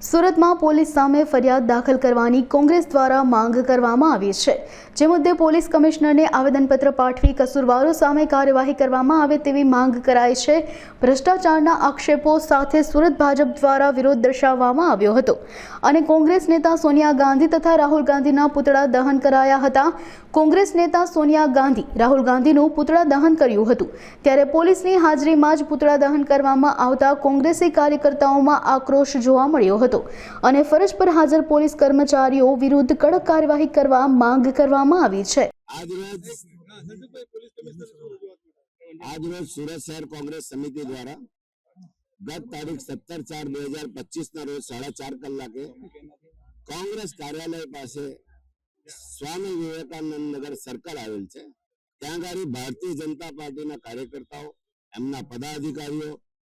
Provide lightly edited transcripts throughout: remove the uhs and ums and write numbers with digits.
સુરતમાં પોલીસ સામે ફરિયાદ દાખલ કરવાની કોંગ્રેસ દ્વારા માંગ કરવામાં આવી છે, જે મુદ્દે પોલીસ કમિશનરને આવેદનપત્ર પાઠવી કસૂરવારો સામે કાર્યવાહી કરવામાં આવે તેવી માંગ કરાઈ છે। ભ્રષ્ટાચારના આક્ષેપો સાથે સુરત ભાજપ દ્વારા વિરોધ દર્શાવવામાં આવ્યો હતો અને કોંગ્રેસ નેતા સોનિયા ગાંધી તથા રાહુલ ગાંધીના પુતળા દહન કરાયા હતા। કોંગ્રેસ નેતા સોનિયા ગાંધી રાહુલ ગાંધીનું પુતળા દહન કર્યું હતું, ત્યારે પોલીસની હાજરીમાં જ પુતળા દહન કરવામાં આવતા કોંગ્રેસી કાર્યકર્તાઓમાં આક્રોશ જોવા મળ્યો હતો અને ફરજ પર હાજર પોલીસ કર્મચારીઓ વિરુદ્ધ કડક કાર્યવાહી કરવા માંગ કરવામાં આવી છે। આજરોજ સુરત શહેર કોંગ્રેસ સમિતિ દ્વારા ગત તારીખ 17/4/2025 ના રોજ 4:30 કલાકે કોંગ્રેસ કાર્યાલય પાસે સ્વામી વિવેકાનંદ નગર સર્કલ આવેલ છે, ત્યાં આગળ ભારતીય જનતા પાર્ટીના કાર્યકર્તાઓ, એમના પદાધિકારીઓ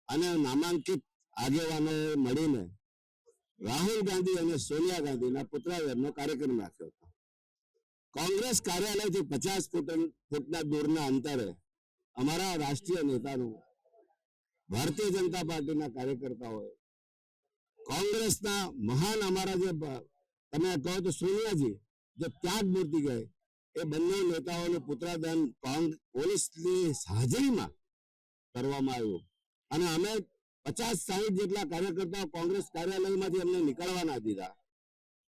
અને નામાંકિત આગેવાનો મળીને રાહુલ ગાંધી અને સોનિયા ગાંધીના પુતળાદહનનો કાર્યક્રમ રાખ્યો હતો। કોંગ્રેસ કાર્યાલયથી 50 ફૂટના દૂરના અંતરે અમારા રાષ્ટ્રીય નેતાનું, ભારતીય જનતા પાર્ટીના કાર્યકર્તાઓએ કોંગ્રેસના મહાન અમારા જે તમે કહો તો સોનિયાજી જે ત્યાગ મૂર્તિ ગયે એ બંને નેતાઓનું પુતળાદહન પોલીસની હાજરીમાં કરવામાં આવ્યું અને અમે 50-60 જેટલા કાર્યકર્તાઓ કોંગ્રેસ કાર્યાલયમાંથી અમને નીકળવા ના દીધા।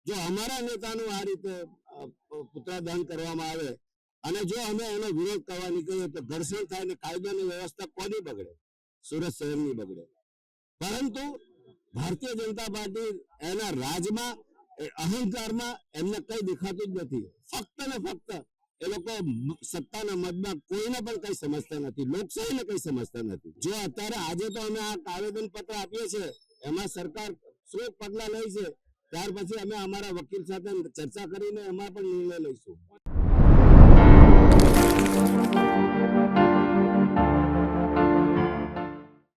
જો અમારા નેતાનું આ રીતે પુતળાદહન કરવામાં આવે અને જો અમે એનો વિરોધ કરવા નીકળીએ તો ઘર્ષણ થાય ને કાયદાની વ્યવસ્થા કોની બગડે? સુરત શહેરની બગડે। પરંતુ ભારતીય જનતા પાર્ટી એના રાજમાં, અહંકારમાં એમને કઈ દેખાતું જ નથી। ફક્ત ને ફક્ત એ લોકો સત્તાના મતમાં કોઈને પણ કઈ સમજતા નથી, લોકશાહીને કઈ સમજતા નથી। જો અત્યારે આજે તો અમે આ આવેદન પત્ર આપીએ છીએ, એમાં સરકાર શું પગલા લે છે ત્યાર પછી અમે અમારા વકીલ સાથે ચર્ચા કરીને એમાં પણ નિર્ણય લઈશું।